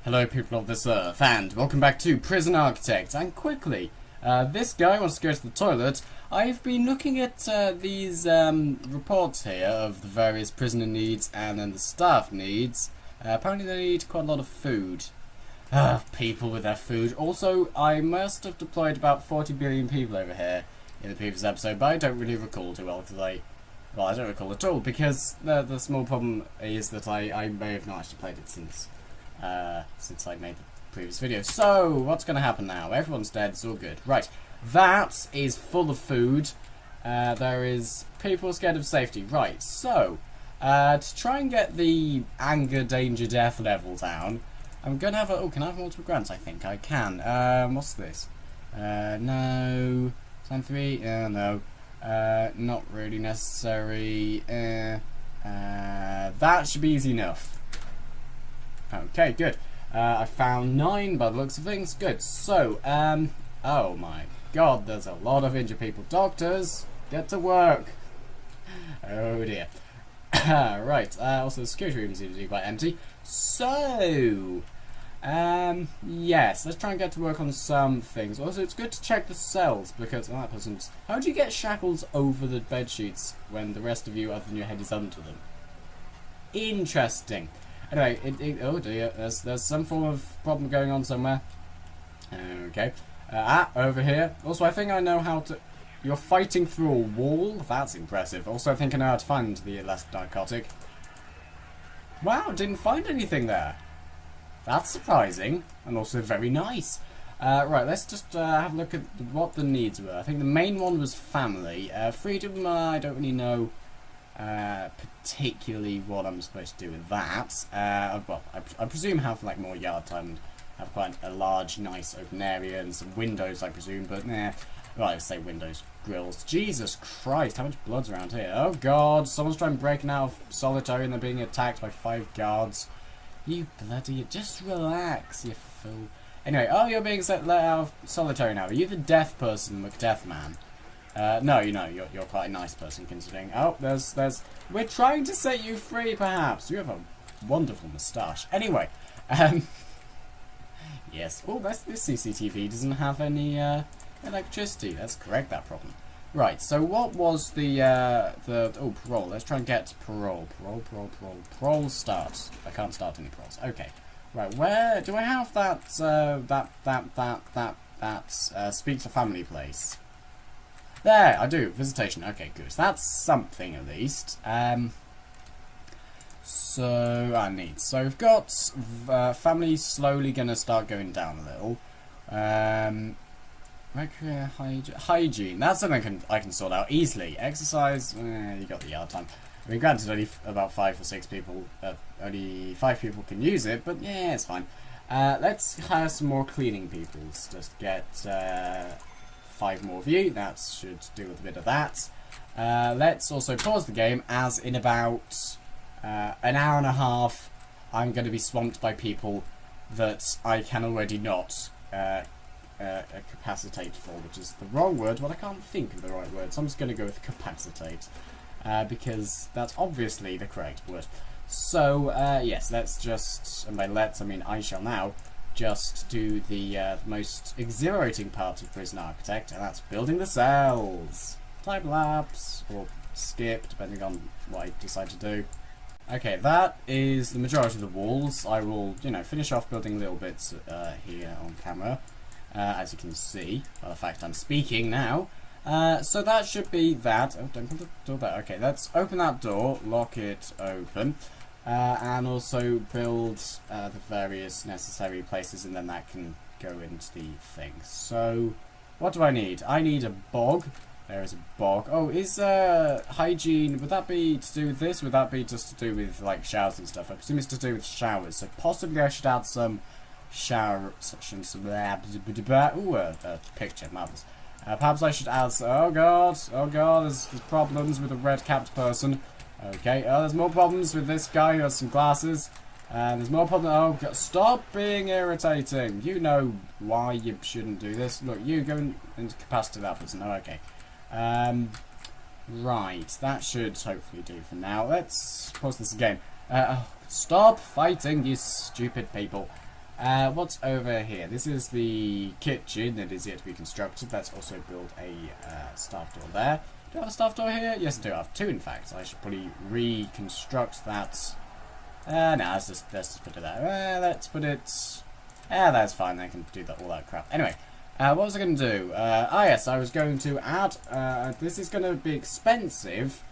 Hello people of this earth, and welcome back to Prison Architect. And quickly, this guy wants to go to the toilet. I've been looking at these reports here of the various prisoner needs and then the staff needs. Apparently they need quite a lot of food. People with their food. Also, I must have deployed about 40 billion people over here in the previous episode, but I don't really recall too well, because I don't recall at all, because the small problem is that I may have not actually played it since I made the previous video. So, what's going to happen now? Everyone's dead, it's all good. Right, that is full of food. There is people scared of safety. Right, so, to try and get the anger, danger, death level down, I'm going to have a... Oh, can I have multiple grants? I think I can. What's this? No. Time 3? No. Not really necessary. That should be easy enough. Okay, good. I found 9 by the looks of things. Good. So, oh my god, there's a lot of injured people. Doctors, get to work. Oh dear. Right, also the security room seems to be quite empty. So, yes, let's try and get to work on some things. Also, it's good to check the cells, because that person's... How do you get shackles over the bed sheets when the rest of you, other than your head, is under them? Interesting. Anyway, oh dear, there's some form of problem going on somewhere. Okay. Over here. Also, I think I know how to... You're fighting through a wall? That's impressive. Also, I think I know how to find the elastic narcotic. Wow, didn't find anything there. That's surprising, and also very nice. Right, let's just have a look at what the needs were. I think the main one was family. Freedom, I don't really know particularly what I'm supposed to do with that. Well, I presume have like more yard time and have quite a large, nice open area and some windows, I presume, but nah. Well, I say windows, grills. Jesus Christ, how much blood's around here? Oh god, someone's trying breaking out of solitary and they're being attacked by 5 guards. You bloody... Just relax, you fool. Anyway, oh, you're being let out of solitary now. Are you the deaf person, McDeath man? No, you know, you're quite a nice person considering. Oh, there's... We're trying to set you free, perhaps. You have a wonderful moustache. Anyway, yes. Oh, this CCTV doesn't have any, electricity. Let's correct that problem. Right, so what was the oh, parole. Let's try and get parole. Parole starts. I can't start any paroles. Okay. Right, where do I have that, speak to family place? There, I do. Visitation. Okay, good. That's something at least. So, I need. So, we've got, family slowly gonna start going down a little. Hygiene. That's something I can sort out easily. Exercise, you got the yard time. I mean, granted, only about 5 or 6 people, only 5 people can use it, but yeah, it's fine. Let's hire some more cleaning people. Just get 5 more of you. That should do with a bit of that. Let's also pause the game, as in about an hour and a half, I'm going to be swamped by people that I can already not capacitate for, which is the wrong word, but I can't think of the right word, so I'm just going to go with capacitate, because that's obviously the correct word. So, yes, let's just, and by let's, I mean I shall now, just do the most exhilarating part of Prison Architect, and that's building the cells. Time lapse, or skip, depending on what I decide to do. Okay, that is the majority of the walls. I will, you know, finish off building little bits here on camera. As you can see, by the fact I'm speaking now. So that should be that. Oh, don't put the door there. Okay, let's open that door, lock it open, and also build the various necessary places, and then that can go into the thing. So, what do I need? I need a bog. There is a bog. Oh, is hygiene, would that be to do with this? Would that be just to do with, like, showers and stuff? I presume it's to do with showers, so possibly I should add some shower section, some ooh, a picture, marvellous. Perhaps I should add, oh god, there's problems with a red-capped person. Okay, there's more problems with this guy who has some glasses. And there's more problems, oh god, stop being irritating. You know why you shouldn't do this. Look, you go into capacity that person, oh, okay. Right, that should hopefully do for now. Let's pause this again. Stop fighting, you stupid people. What's over here? This is the kitchen that is yet to be constructed. Let's also build a staff door there. Do I have a staff door here? Yes, I do. I have two, in fact. I should probably reconstruct that. No, let's just put it there. Let's put it... that's fine. I can do all that crap. Anyway, what was I going to do? Yes, I was going to add... this is going to be expensive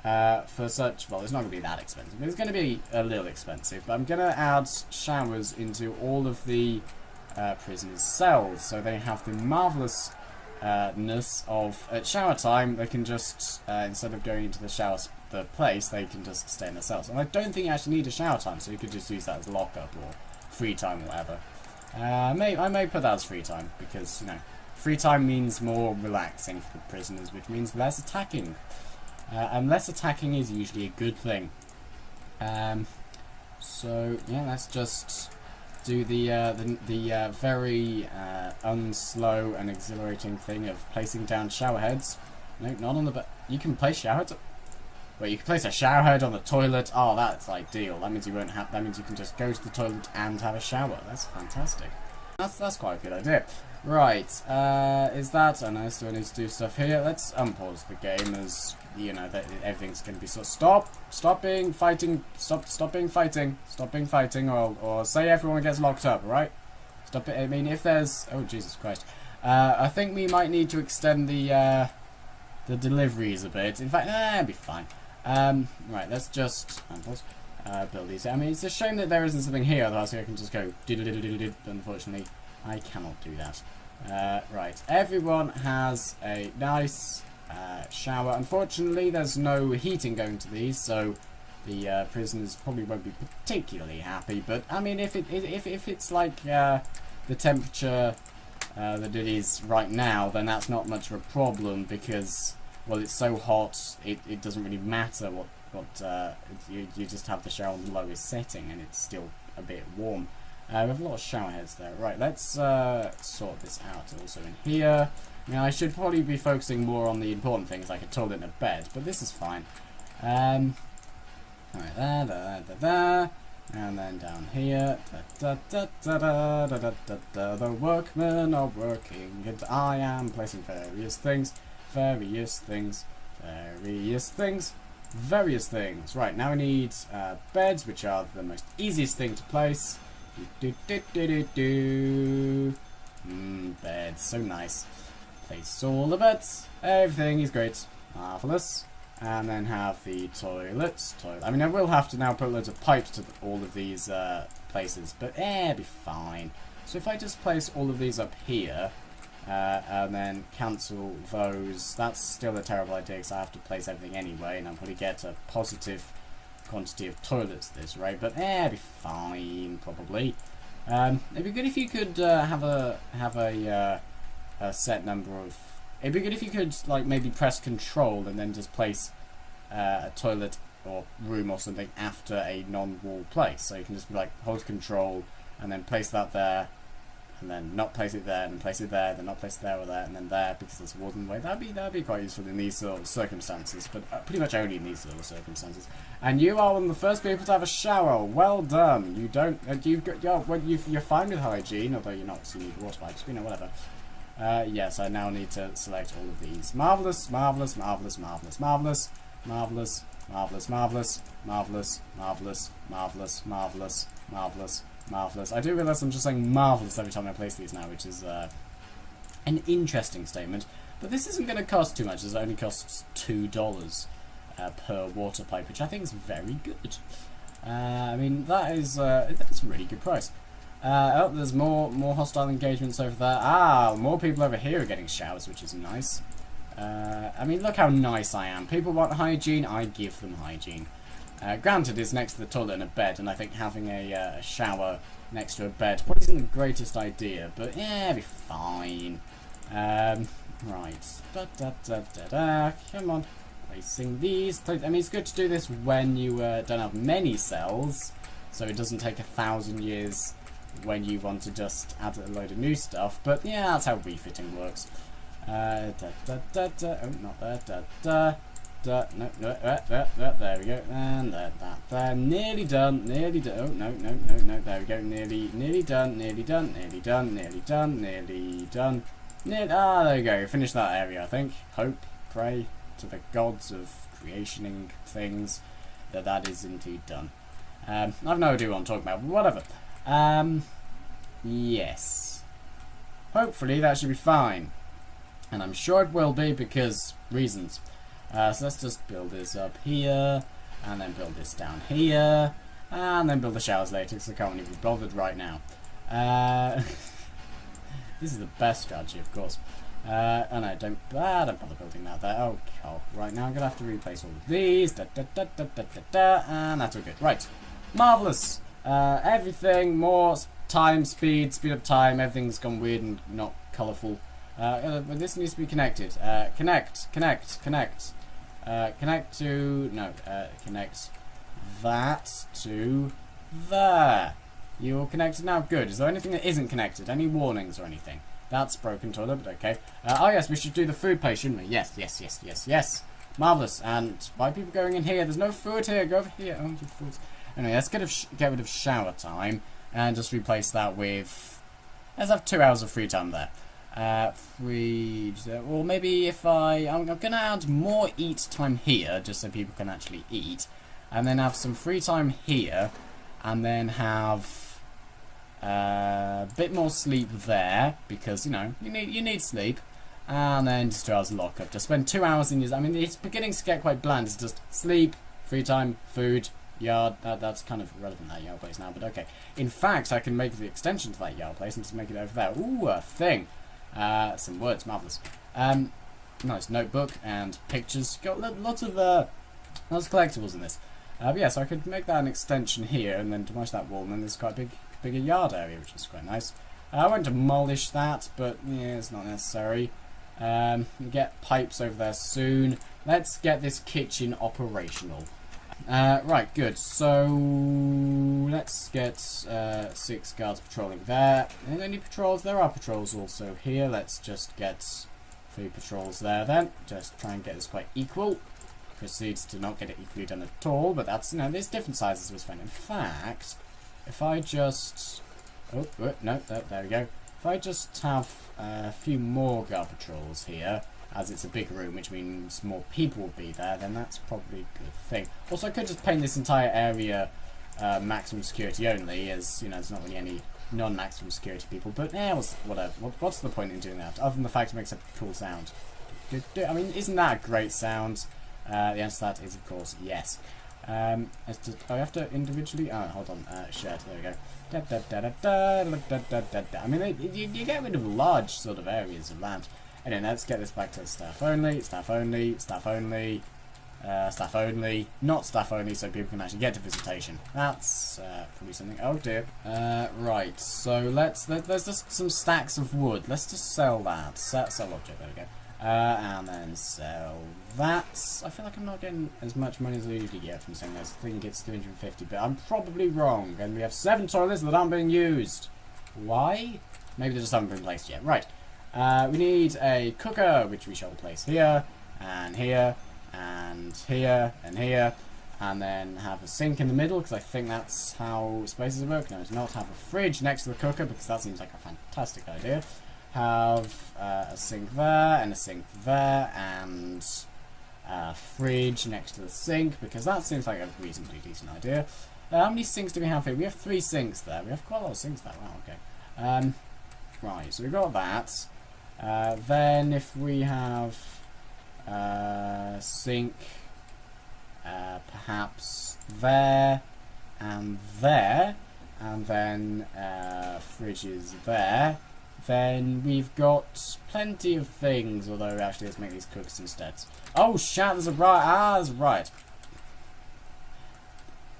for such... Well, it's not going to be that expensive. It's going to be a little expensive, but I'm going to add showers into all of the prisoners' cells, so they have the marvelous... ness of at shower time they can just instead of going into the place, they can just stay in their cells. And I don't think you actually need a shower time, so you could just use that as lockup or free time or whatever. I may put that as free time because, you know, free time means more relaxing for the prisoners, which means less attacking, and less attacking is usually a good thing. So yeah, let's just do the very unslow and exhilarating thing of placing down shower heads. No, not on the you can place shower heads. Wait, you can place a shower head on the toilet. Oh, that's ideal. That means you won't have. That means you can just go to the toilet and have a shower. That's fantastic. That's quite a good idea. Right, is that? And I still need to do stuff here. Let's unpause the game as you know that everything's going to be sort of stop being fighting, stop being fighting, or say everyone gets locked up, right? Stop it. I mean, if there's oh Jesus Christ, I think we might need to extend the deliveries a bit. In fact, it'll be fine. Right, let's just unpause. Build these. I mean, it's a shame that there isn't something here, otherwise I can just go diddle-diddle-diddle-diddle, but unfortunately, I cannot do that. Right, everyone has a nice shower. Unfortunately, there's no heating going to these, so the prisoners probably won't be particularly happy. But I mean, if it's like the temperature that it is right now, then that's not much of a problem because, well, it's so hot. It doesn't really matter what you just have the shower on the lowest setting, and it's still a bit warm. We have a lot of shower heads there. Right, let's sort this out also in here. I mean, I should probably be focusing more on the important things like a toilet and a bed, but this is fine. Alright, there. And then down here. The workmen are working, and I am placing various things. Right, now we need beds, which are the most easiest thing to place. Beds, so nice. Place all the beds. Everything is great. Marvellous. And then have the toilets. I mean, I will have to now put loads of pipes to all of these places, but it'll be fine. So if I just place all of these up here, and then cancel those, that's still a terrible idea because I have to place everything anyway, and I'll probably get a positive quantity of toilets this rate, but it'll be fine, probably. It'd be good if you could have a set number of... It'd be good if you could, like, maybe press control and then just place a toilet or room or something after a non-wall place. So you can just be like, hold control and then place that there, and then not place it there, and place it there, then not place it there or there, and then there, because there's a wooden way. That'd be quite useful in these sort of circumstances, but pretty much only in these sort of circumstances. And you are one of the first people to have a shower. Well done. You don't... you're fine with hygiene, although you're not, so you need water pipes, you know, whatever. Yes, I now need to select all of these. Marvellous, marvellous, marvellous, marvellous, marvellous, marvellous, marvellous, marvellous, marvellous, marvellous, marvellous, marvellous, marvellous, marvellous. I do realise I'm just saying marvellous every time I place these now, which is an interesting statement. But this isn't going to cost too much, as it only costs $2 per water pipe, which I think is very good. I mean, that's a really good price. Oh, there's more hostile engagements over there. More people over here are getting showers, which is nice. I mean, look how nice I am. People want hygiene, I give them hygiene. Granted, it's next to the toilet and a bed, and I think having a shower next to a bed probably isn't the greatest idea, but yeah, it'll be fine. Right. Come on. Placing these. I mean, it's good to do this when you don't have many cells, so it doesn't take 1,000 years when you want to just add a load of new stuff, but yeah, that's how refitting works. Oh, not there, No, there we go. And that there. Nearly done. Nearly done. Oh, no. There we go. Nearly done. Nearly done. Nearly done. Nearly done. Nearly done. There you go. Finish that area, I think. Hope, pray to the gods of creationing things that is indeed done. I've no idea what I'm talking about, but whatever. Yes. Hopefully that should be fine. And I'm sure it will be because reasons. So let's just build this up here, and then build this down here, and then build the showers later because I can't even be bothered right now. This is the best strategy, of course. Oh no, don't bother building that there. Oh, cool. Right, now I'm going to have to replace all of these. And that's all good. Right. Marvellous. Everything, more time, speed up time. Everything's gone weird and not colourful. But this needs to be connected. Connect that to there. You're connected now. Good. Is there anything that isn't connected? Any warnings or anything? That's broken toilet, but okay. Oh yes, we should do the food place, shouldn't we? Yes. Marvellous. And why are people going in here? There's no food here. Go over here. Oh, you fools. Anyway, let's get rid of shower time and just replace that with... Let's have 2 hours of free time there. Or maybe if I'm going to add more eat time here, just so people can actually eat, and then have some free time here, and then have a bit more sleep there, because you need sleep, and then just 2 hours of lockup. Just spend 2 hours in your... I mean, it's beginning to get quite bland. It's just sleep, free time, food, yard. That's kind of irrelevant, that yard place now, but okay. In fact, I can make the extension to that yard place and just make it over there. Ooh, a thing. Some words, marvellous. Nice notebook and pictures. Got lots of collectibles in this. But yeah, so I could make that an extension here, and then demolish that wall, and then there's quite a bigger yard area, which is quite nice. I won't demolish that, but yeah, it's not necessary. Get pipes over there soon. Let's get this kitchen operational. Right, good. So let's get 6 guards patrolling there. Any patrols? There are patrols also here. Let's just get 3 patrols there then. Just try and get this quite equal. Proceeds to not get it equally done at all, but that's, there's different sizes was fine. In fact, if I just... Oh, no, there we go. If I just have a few more guard patrols here, as it's a big room, which means more people will be there, then that's probably a good thing. Also, I could just paint this entire area maximum security only, as, there's not really any non-maximum security people, but whatever. What's the point in doing that, other than the fact it makes a cool sound? I mean, isn't that a great sound? The answer to that is, of course, yes. I have to individually... Oh, hold on. Shared. There we go. I mean, you get rid of large sort of areas of land. Anyway, let's get this back to staff only, staff only, staff only, staff only, not staff only, so people can actually get to visitation. That's probably something. Oh dear. Right. So there's just some stacks of wood. Let's just sell that. Sell object. There we go. And then sell that. I feel like I'm not getting as much money as I usually get from selling this. I think it's 350, but I'm probably wrong. And we have 7 toilets that aren't being used. Why? Maybe they just haven't been placed yet. Right. We need a cooker, which we shall place here, and here, and here, and here. And then have a sink in the middle, because I think that's how spaces work. No, it's not. Have a fridge next to the cooker, because that seems like a fantastic idea. Have a sink there, and a sink there, and a fridge next to the sink, because that seems like a reasonably decent idea. How many sinks do we have here? We have 3 sinks there. We have quite a lot of sinks there. Wow, okay. Right, so we've got that. Then if we have sink perhaps there, and then fridges there, then we've got plenty of things, although actually let's make these cooks instead. Oh shat, there's a riot. There's a riot.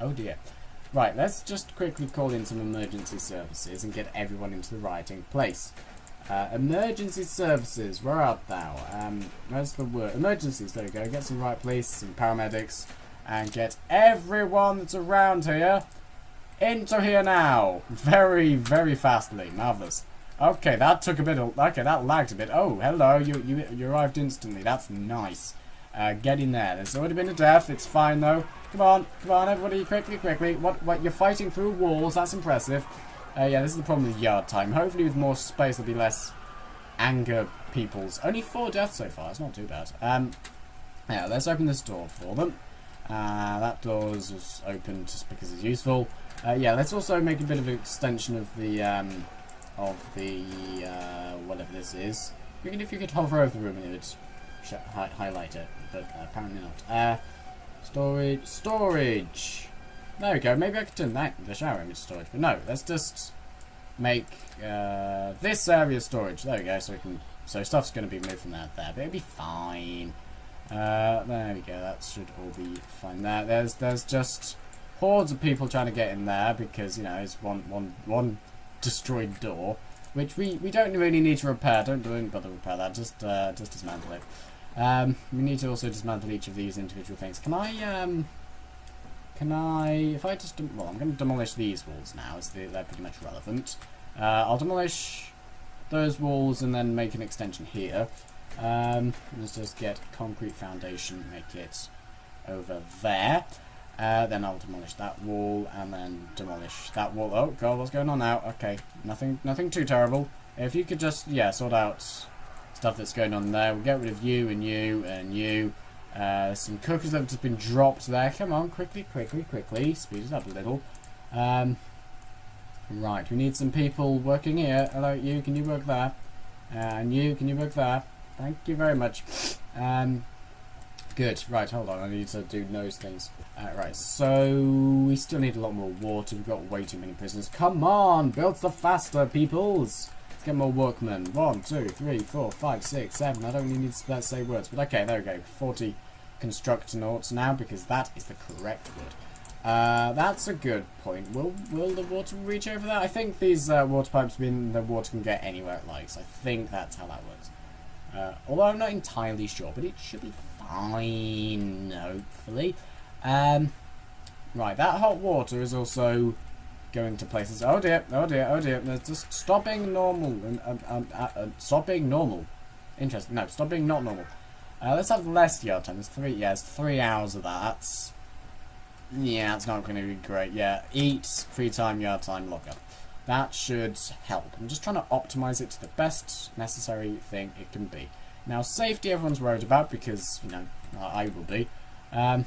Oh dear. Right, let's just quickly call in some emergency services and get everyone into the rioting place. Emergency services, where art thou? Where's the word? Emergencies, there we go. Get some riot police, some paramedics, and get everyone that's around here into here now. Very, very fastly. Marvellous. Okay, that took a bit of... Okay, that lagged a bit. Oh, hello, you arrived instantly. That's nice. Get in there. There's already been a death. It's fine, though. Come on, everybody, quickly. What, you're fighting through walls. That's impressive. Yeah, this is the problem with yard time. Hopefully with more space there'll be less anger peoples. Only 4 deaths so far. It's not too bad. Yeah, let's open this door for them. That door is just open just because it's useful. Yeah, let's also make a bit of an extension of the whatever this is. Even if you could hover over the room and it would highlight it, but apparently not. Storage. There we go. Maybe I could turn the shower into storage, but no. Let's just make this area storage. There we go. So stuff's going to be moved from there, but it'll be fine. There we go. That should all be fine. There's just hordes of people trying to get in there because you know it's one destroyed door, which we don't really need to repair. Don't bother repair that. Just dismantle it. We need to also dismantle each of these individual things. Can I? If I just well, I'm going to demolish these walls now, as they're pretty much relevant. I'll demolish those walls and then make an extension here. Let's just get concrete foundation, make it over there. Then I'll demolish that wall and then demolish that wall. Oh god, what's going on now? Okay, nothing too terrible. If you could just sort out stuff that's going on there. We'll get rid of you and you and you. Some cookers that have just been dropped there. Come on, quickly. Speed it up a little. Right, we need some people working here. Hello, you, can you work there? And you, can you work there? Thank you very much. Good. Right, hold on. I need to do those things. Right, so we still need a lot more water. We've got way too many prisoners. Come on, build stuff faster, peoples. Let's get more workmen. 1, 2, 3, 4, 5, 6, 7. I don't really need to say words, but okay, there we go. 40 constructonauts now, because that is the correct word. That's a good point. Will the water reach over there? I think these water pipes mean the water can get anywhere it likes. I think that's how that works. Although I'm not entirely sure, but it should be fine, hopefully. Right, that hot water is also going to places. Oh dear. There's just stop being normal. Stop being normal. Interesting. No, stop being not normal. Let's have less yard time. It's 3 hours of that. Yeah, it's not going to be great. Yeah, eat, free time, yard time, lockup. That should help. I'm just trying to optimize it to the best necessary thing it can be. Now, safety everyone's worried about because, you know, I will be.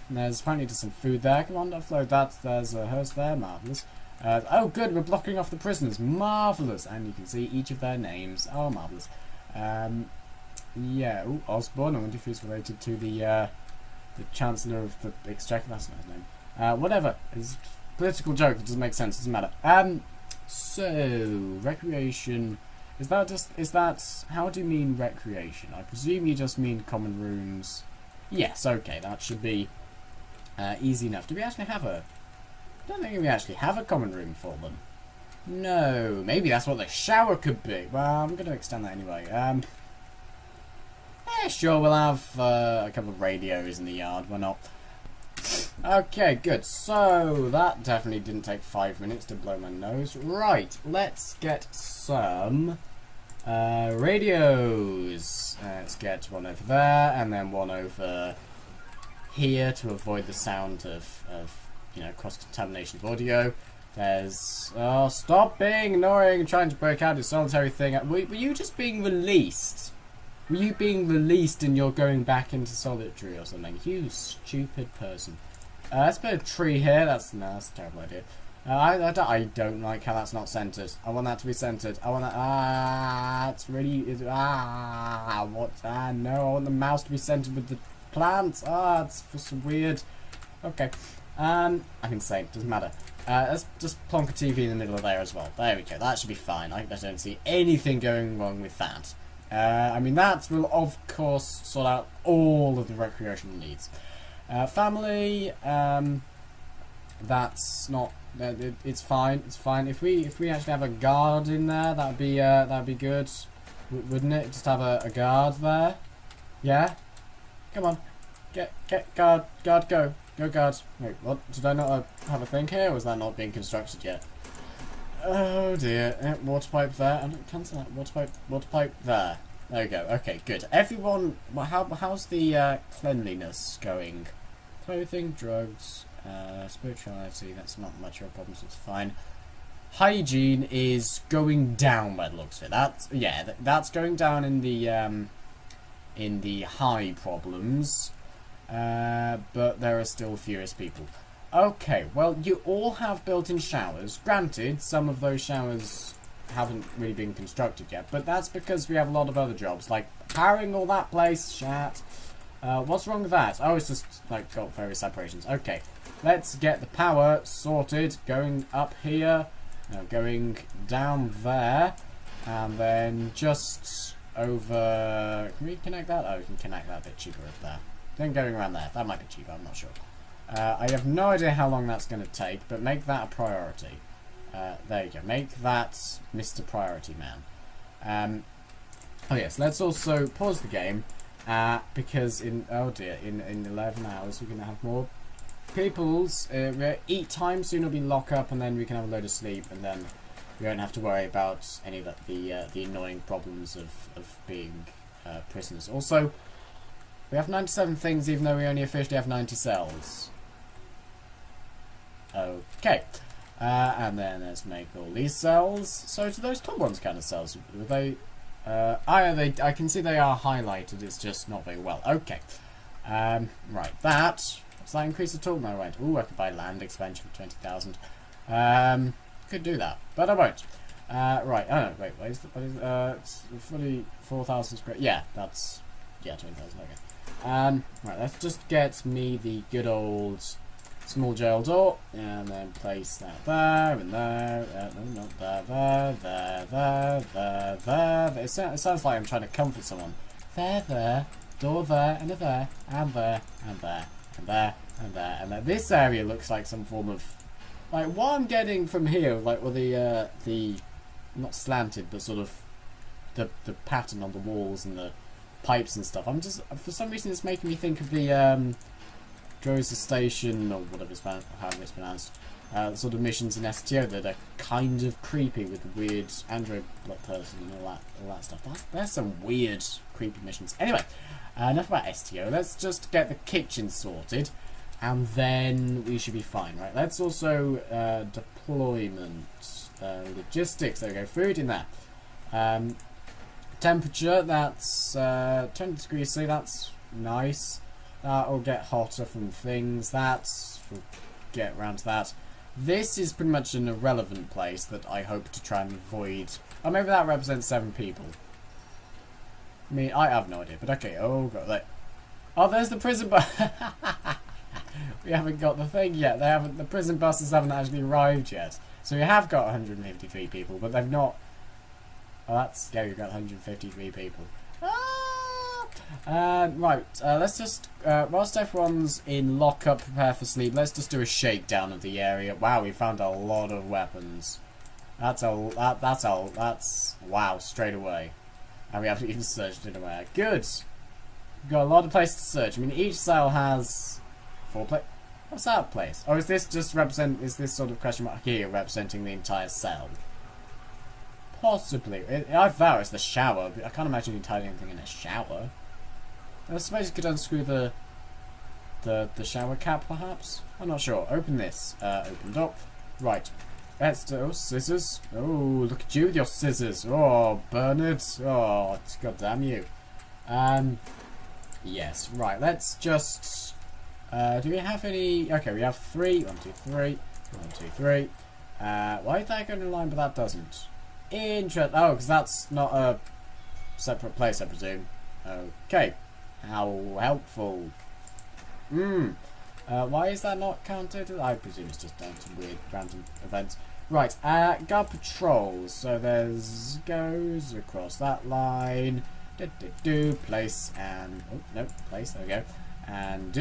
There's apparently just some food there. Come on, offload that. There's a hearse there. Marvellous. Oh, good. We're blocking off the prisoners. Marvellous. And you can see each of their names. Oh, marvellous. Yeah. Ooh, Osborne. I wonder if he's related to the Chancellor of the Exchequer. That's not his name. Whatever. It's a political joke. It doesn't make sense. It doesn't matter. So, recreation. Is that, how do you mean recreation? I presume you just mean common rooms. Yes, okay, that should be easy enough. Do we actually have I don't think we actually have a common room for them. No, maybe that's what the shower could be. Well, I'm going to extend that anyway. Yeah, sure, we'll have a couple of radios in the yard, why not? Okay, good. So, that definitely didn't take 5 minutes to blow my nose. Right, let's get some radios. Let's get one over there, and then one over here to avoid the sound of you know, cross-contamination of audio. There's... Oh, stop being annoying and trying to break out a solitary thing. Were you just being released? Were you being released and you're going back into solitary or something? You stupid person. Let's put a tree here. That's a terrible idea. I don't like how that's not centered. I want that to be centered. I want that. It's really. No, I want the mouse to be centered with the plants. It's just weird. Okay. I'm insane. Doesn't matter. Let's just plonk a TV in the middle of there as well. There we go. That should be fine. I don't see anything going wrong with that. I mean, that will, of course, sort out all of the recreational needs. Family, that's not... it's fine. It's fine. If we actually have a guard in there, that'd be good, wouldn't it? Just have a guard there. Yeah. Come on, get guard, go guard. Wait, what? Did I not have a thing here? Or was that not being constructed yet? Oh dear. Water pipe there. I don't cancel that. Water pipe there. There we go. Okay, good. Everyone, well, how's the cleanliness going? Clothing, drugs, spirituality. That's not much of a problem, so it's fine. Hygiene is going down by the looks of it. That's going down in the high problems. But there are still furious people. Okay, well, you all have built-in showers. Granted, some of those showers haven't really been constructed yet, but that's because we have a lot of other jobs, like powering all that place. Shat. What's wrong with that? Oh, it's just, like, got various separations. Okay, let's get the power sorted. Going up here, going down there, and then just over... Can we connect that? Oh, we can connect that a bit cheaper up there. Then going around there. That might be cheaper, I'm not sure. I have no idea how long that's going to take, but make that a priority. There you go. Make that Mr. Priority Man. Oh yes, let's also pause the game, because in 11 hours we're going to have more people's eat time. Soon it'll be lock up, and then we can have a load of sleep, and then we won't have to worry about any of the annoying problems of being prisoners. Also, we have 97 things, even though we only officially have 90 cells. Okay. And then let's make all these cells. So do those top ones kind of cells? Were they... I can see they are highlighted, it's just not very well. Okay. Right, that... Does that increase at all? No, I won't. Ooh, I could buy land expansion for 20,000. Could do that, but I won't. Right, oh no, wait, what is it's fully 4,000 square... Yeah, that's... Yeah, 20,000, okay. Right, let's just get me the good old... small jail door, and then place that there, and there, no, not there. It sounds like I'm trying to comfort someone. There, door there, and there, and there, and there, and there, and there, and there. This area looks like some form of, like, what I'm getting from here, like, well, the, not slanted, but sort of, the pattern on the walls and the pipes and stuff. I'm just, for some reason it's making me think of the, Drosa Station, or whatever however it's pronounced, sort of missions in STO that are kind of creepy with the weird android person and all that stuff. There's some weird, creepy missions. Anyway, enough about STO. Let's just get the kitchen sorted, and then we should be fine, right? Let's also deployment, logistics. There we go. Food in there. Temperature. That's 20 degrees C. That's nice. That'll get hotter from things. We'll get around to that. This is pretty much an irrelevant place that I hope to try and avoid. Oh, maybe that represents 7 people. I mean, I have no idea, but okay. Oh, god. Oh, there's the prison bus. We haven't got the thing yet. The prison buses haven't actually arrived yet. So we have got 153 people, but they've not... Oh, that's scary. We've got 153 people. Right, let's just, whilst everyone's in lockup, prepare for sleep, let's just do a shakedown of the area. Wow, we found a lot of weapons. That's, wow, straight away. And we haven't even searched it away. Good! We've got a lot of places to search. I mean, each cell has 4 places. What's that place? Oh, is this sort of question mark here representing the entire cell? Possibly. I vow it's the shower, but I can't imagine you tidying anything in a shower. I suppose you could unscrew the shower cap, perhaps? I'm not sure. Open this. Opened up. Right. Let's do... Oh, scissors. Oh, look at you with your scissors. Oh, Bernard. Oh, god damn you. Yes. Right, let's just... do we have any... Okay, we have 3. 1, 2, 3. 1, 2, 3. Why is that going in line, but that doesn't? Oh, because that's not a separate place, I presume. Okay. How helpful. Why is that not counted? I presume it's just down to weird random events. Right, guard patrols. So there's goes across that line. Place and oh no, place, there we go. And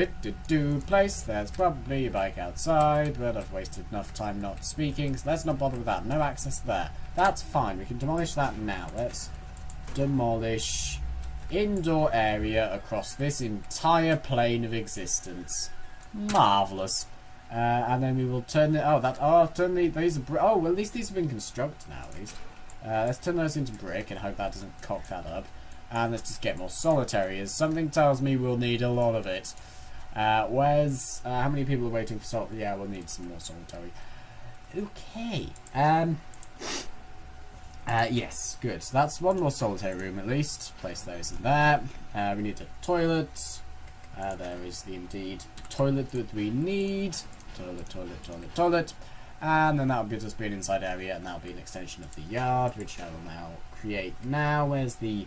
place. There's probably a bike outside, but I've wasted enough time not speaking, so let's not bother with that. No access there. That's fine, we can demolish that now. Let's demolish indoor area across this entire plane of existence. Marvellous. And then we will turn the... these are... Oh, well, at least these have been constructed now, at least. Let's turn those into brick and hope that doesn't cock that up. And let's just get more solitary, as something tells me we'll need a lot of it. Where's... how many people are waiting for solitary? Yeah, we'll need some more solitary. Okay. Yes, good. So that's one more solitary room at least. Place those in there. We need a toilet. There is the indeed toilet that we need. Toilet, toilet, toilet, toilet. And then that'll just be an inside area, and that'll be an extension of the yard, which I will now create now. Where's the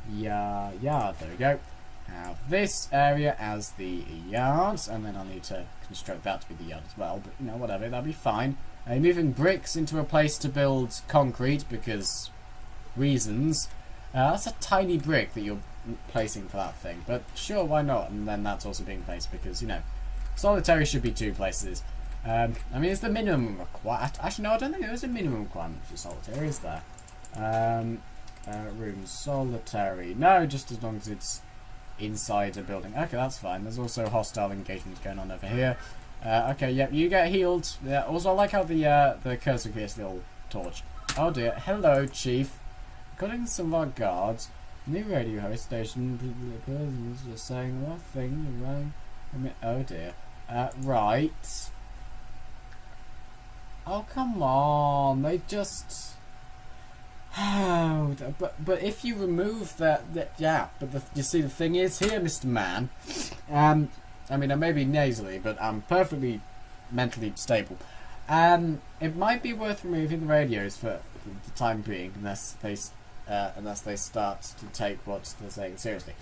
yard? There we go. Have this area as the yard, and then I'll need to construct that to be the yard as well. But, you know, whatever, that'll be fine. Moving bricks into a place to build concrete, because reasons. That's a tiny brick that you're placing for that thing, but sure, why not? And then that's also being placed because, you know, solitary should be 2 places. I mean, it's the minimum requirement. Actually, no, I don't think there is a minimum requirement for solitary, is there? Room solitary. No, just as long as it's inside a building. Okay, that's fine. There's also hostile engagement going on over here. Okay, yep, you get healed. Yeah, also, I like how the cursor creates a little torch. Oh dear. Hello, Chief. According to some of our guards, new radio host station was saying the thing wrong. I mean, oh dear. Right. Oh, come on. They just... Oh, but if you remove that yeah, but you see, the thing is here, Mr. Man, I mean, I may be nasally, but I'm perfectly mentally stable. It might be worth removing the radios for the time being, unless they start to take what they're saying seriously.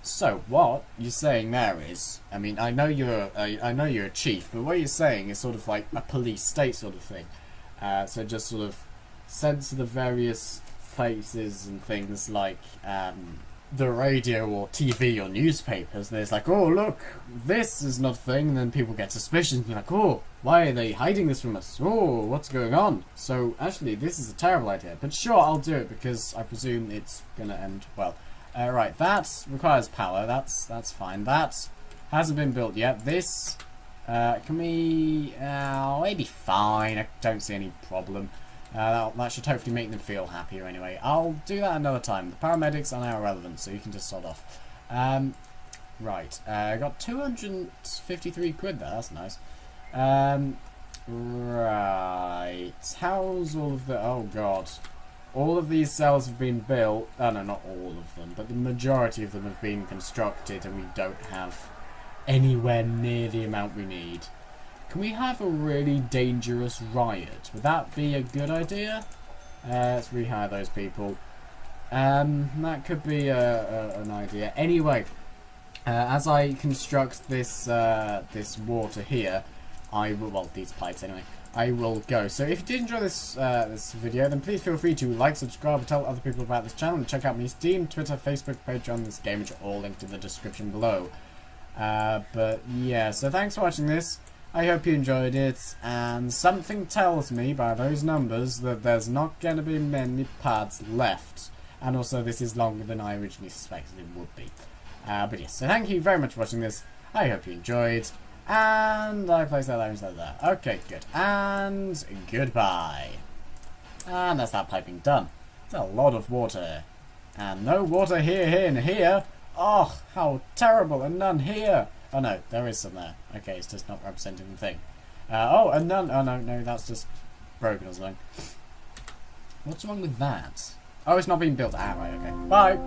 So what you're saying there is, I mean, I know you're a chief, but what you're saying is sort of like a police state sort of thing. So just sort of censor the various places and things like the radio or TV or newspapers. There's like, oh look, this is not a thing, and then people get suspicious and be like, oh, why are they hiding this from us? Oh, what's going on? So actually, this is a terrible idea. But sure, I'll do it because I presume it's gonna end well. Right, that requires power. That's fine. That hasn't been built yet. This can we? Maybe fine. I don't see any problem. That should hopefully make them feel happier anyway. I'll do that another time. The paramedics are now irrelevant, so you can just sod off. Right, I got 253 quid there. That's nice. Right, how's all of the? Oh god. All of these cells have been built. Oh no, not all of them, but the majority of them have been constructed, and we don't have anywhere near the amount we need. Can we have a really dangerous riot? Would that be a good idea? Let's rehire those people. That could be an idea. Anyway, as I construct this this water here, I will, well, these pipes anyway, I will go. So if you did enjoy this this video, then please feel free to like, subscribe, and tell other people about this channel, and check out my Steam, Twitter, Facebook page on this game, which are all linked in the description below. But yeah, so thanks for watching this. I hope you enjoyed it, and something tells me by those numbers that there's not going to be many pads left. And also, this is longer than I originally suspected it would be. But yes, so thank you very much for watching this. I hope you enjoyed. And I place that there instead of that. Okay, good. And goodbye. And that's that piping done. There's a lot of water. And no water here and here. Oh, how terrible. And none here. Oh no, there is some there. Okay, it's just not representing the thing. Oh, and none. Oh no, that's just broken or something. What's wrong with that? Oh, it's not being built. Ah, right, okay. Bye.